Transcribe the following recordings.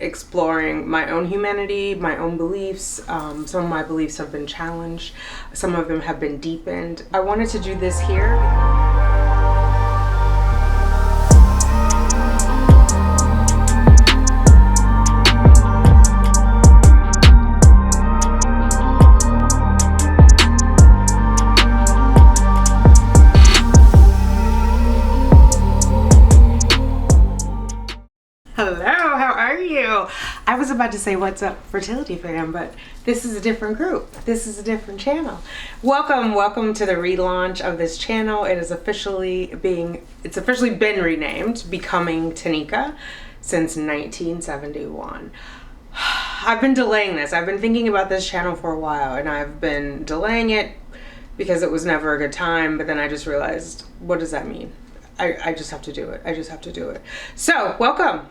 exploring my own humanity, my own beliefs. Some of my beliefs have been challenged. Some of them have been deepened. I wanted to do this here. Hello, how are you? I was about to say what's up fertility fam, but this is a different group. This is a different channel. Welcome to the relaunch of this channel. It's officially been renamed Becoming Tanika since 1971. I've been delaying this. I've been thinking about this channel for a while, and I've been delaying it because it was never a good time, but then I just realized, what does that mean? I just have to do it. I just have to do it. So welcome.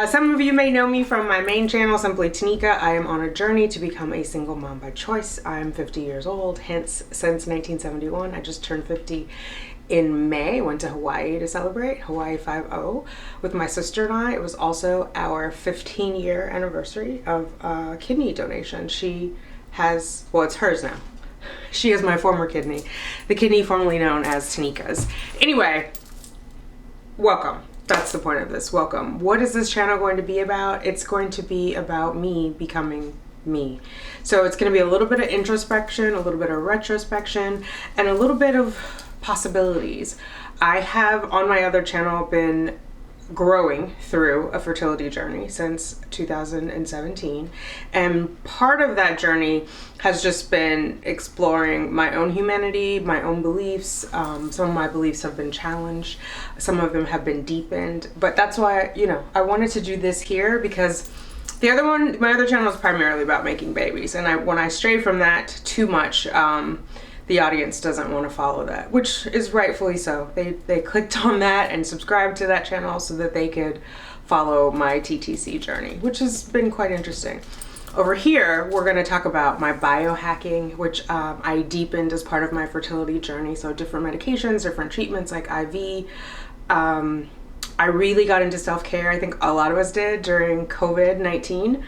Some of you may know me from my main channel, Simply Tanika. I am on a journey to become a single mom by choice. I'm 50 years old, hence since 1971. I just turned 50 in May. Went to Hawaii to celebrate, Hawaii 5-0 with my sister and I. It was also our 15-year anniversary of kidney donation. She has, well, it's hers now. She is my former kidney, the kidney formerly known as Tanika's. Anyway, welcome. That's the point of this. Welcome. What is this channel going to be about? It's going to be about me becoming me. So it's going to be a little bit of introspection, a little bit of retrospection, and a little bit of possibilities. I have on my other channel been growing through a fertility journey since 2017, and part of that journey has just been exploring my own humanity, my own beliefs. Some of my beliefs have been challenged, some of them have been deepened, but that's why, I wanted to do this here, because my other channel is primarily about making babies, and when I stray from that too much, the audience doesn't want to follow that, which is rightfully so. They clicked on that and subscribed to that channel so that they could follow my TTC journey, which has been quite interesting. Over here, we're going to talk about my biohacking, which I deepened as part of my fertility journey. So different medications, different treatments like IV. I really got into self-care. I think a lot of us did during COVID-19.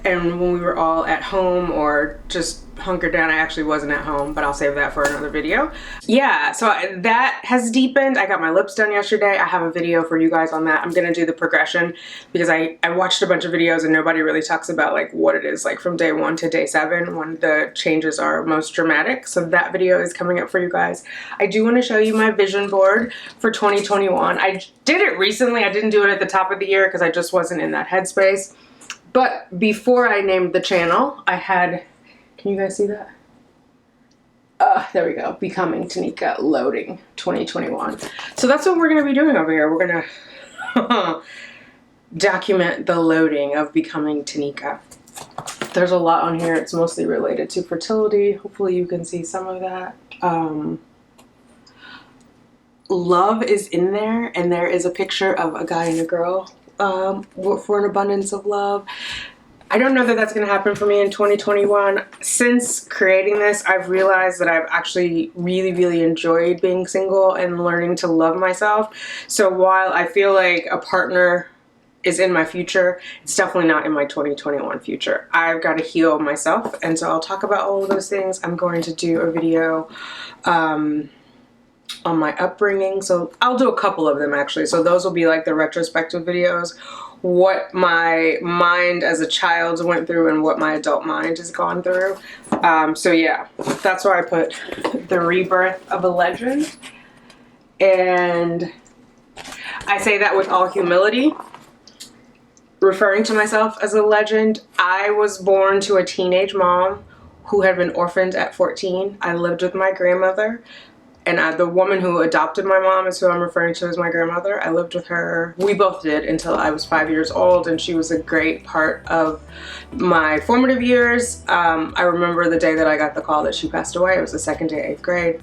And when we were all at home or just hunkered down. I actually wasn't at home, but I'll save that for another video. Yeah, so that has deepened. I got my lips done yesterday. I have a video for you guys on that. I'm gonna do the progression because I watched a bunch of videos and nobody really talks about like what it is like from day 1 to day 7 when the changes are most dramatic. So that video is coming up for you guys. I do want to show you my vision board for 2021. I did it recently. I didn't do it at the top of the year because I just wasn't in that headspace. But before I named the channel, I had, can you guys see that? There we go, Becoming Tanika, loading 2021. So that's what we're gonna be doing over here. We're gonna document the loading of Becoming Tanika. There's a lot on here. It's mostly related to fertility. Hopefully you can see some of that. Love is in there, and there is a picture of a guy and a girl for an abundance of love. I don't know that that's going to happen for me in 2021. Since creating this, I've realized that I've actually really enjoyed being single and learning to love myself. So while I feel like a partner is in my future, it's definitely not in my 2021 future. I've got to heal myself, and so I'll talk about all of those things. I'm going to do a video on my upbringing, so I'll do a couple of them actually. So those will be like the retrospective videos, what my mind as a child went through and what my adult mind has gone through. So yeah, that's why I put the rebirth of a legend, and I say that with all humility, referring to myself as a legend. I was born to a teenage mom who had been orphaned at 14. I lived with my grandmother. And the woman who adopted my mom is who I'm referring to as my grandmother. I lived with her, we both did, until I was 5 years old, and she was a great part of my formative years. I remember the day that I got the call that she passed away. It was the second day, 8th grade.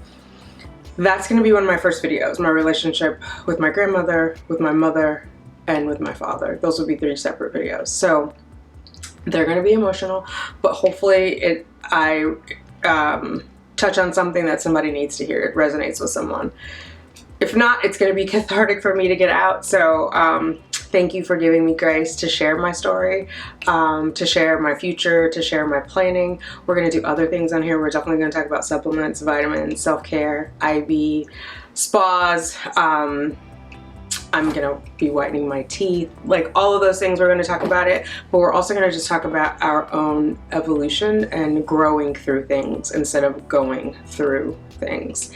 That's gonna be one of my first videos, my relationship with my grandmother, with my mother, and with my father. Those will be 3 separate videos. So they're gonna be emotional, but hopefully I touch on something that somebody needs to hear. It resonates with someone. If not, it's going to be cathartic for me to get out. So Thank you for giving me grace to share my story, to share my future, to share my planning. We're going to do other things on here. We're definitely going to talk about supplements, vitamins, self-care, IV, spas. I'm gonna be whitening my teeth, like all of those things. We're gonna talk about it, but we're also gonna just talk about our own evolution and growing through things instead of going through things.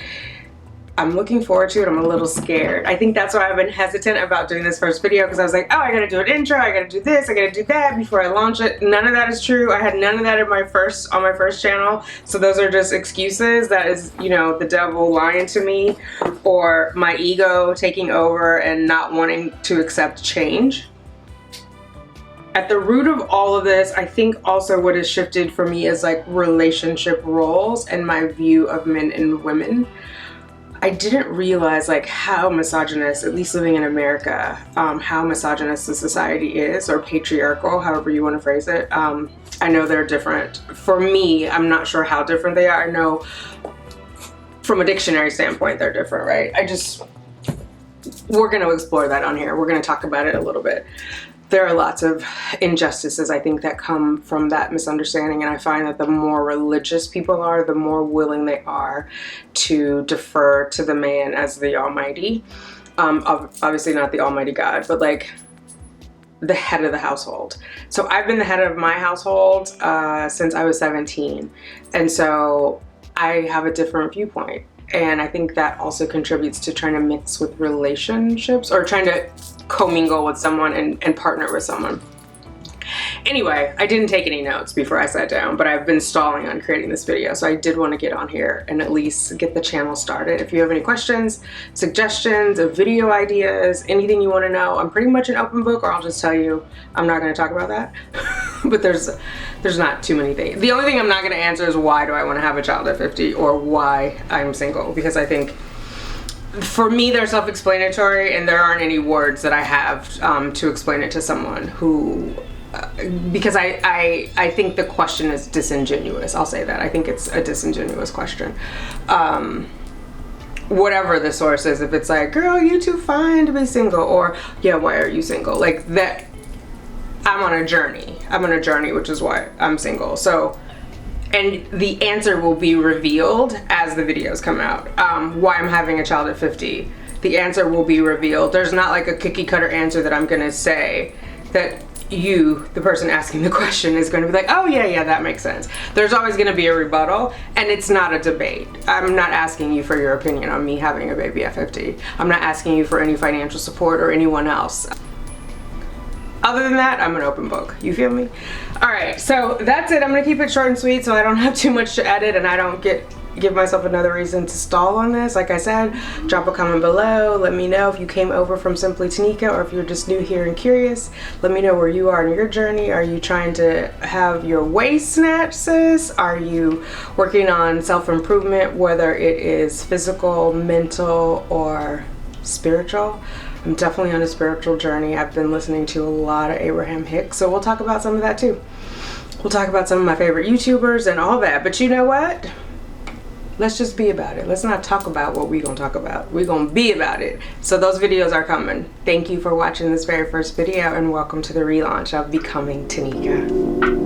I'm looking forward to it. I'm a little scared. I think that's why I've been hesitant about doing this first video, because I was like, oh, I gotta do an intro, I gotta do this, I gotta do that before I launch it. None of that is true. I had none of that on my first channel. So those are just excuses. That is, you know, the devil lying to me, or my ego taking over and not wanting to accept change. At the root of all of this, I think also what has shifted for me is like relationship roles and my view of men and women. I didn't realize like how misogynist, at least living in America, how misogynist the society is, or patriarchal, however you want to phrase it. I know they're different. For me, I'm not sure how different they are. I know from a dictionary standpoint, they're different, right? We're going to explore that on here. We're going to talk about it a little bit. There are lots of injustices, I think, that come from that misunderstanding, and I find that the more religious people are, the more willing they are to defer to the man as the almighty. Obviously not the almighty God, but like the head of the household. So I've been the head of my household since I was 17, and so I have a different viewpoint. And I think that also contributes to trying to mix with relationships, or trying to commingle with someone and partner with someone. Anyway, I didn't take any notes before I sat down, but I've been stalling on creating this video, so I did want to get on here and at least get the channel started. If you have any questions, suggestions, video ideas, anything you want to know, I'm pretty much an open book, or I'll just tell you I'm not going to talk about that. But there's not too many things. The only thing I'm not going to answer is why do I want to have a child at 50, or why I'm single, because I think for me they're self-explanatory, and there aren't any words that I have to explain it to someone who because I think the question is disingenuous. I'll say that. I think it's a disingenuous question. Whatever the source is, if it's like, girl, you too fine to be single, or yeah, why are you single? Like that, I'm on a journey. I'm on a journey, which is why I'm single. So, and the answer will be revealed as the videos come out. Why I'm having a child at 50, the answer will be revealed. There's not like a cookie cutter answer that I'm gonna say that you, the person asking the question, is going to be like, oh yeah, that makes sense. There's always going to be a rebuttal, and it's not a debate. I'm not asking you for your opinion on me having a baby at 50. I'm not asking you for any financial support or anyone else. Other than that, I'm an open book. You feel me? All right, so that's it. I'm going to keep it short and sweet so I don't have too much to edit and I don't give myself another reason to stall on this. Like I said, drop a comment below. Let me know if you came over from Simply Tanika, or if you're just new here and curious. Let me know where you are in your journey. Are you trying to have your waist snatched, sis? Are you working on self-improvement, whether it is physical, mental, or spiritual? I'm definitely on a spiritual journey. I've been listening to a lot of Abraham Hicks, so we'll talk about some of that too. We'll talk about some of my favorite YouTubers and all that. But you know what? Let's just be about it. Let's not talk about what we're gonna talk about. We're gonna be about it. So those videos are coming. Thank you for watching this very first video, and welcome to the relaunch of Becoming Tanika.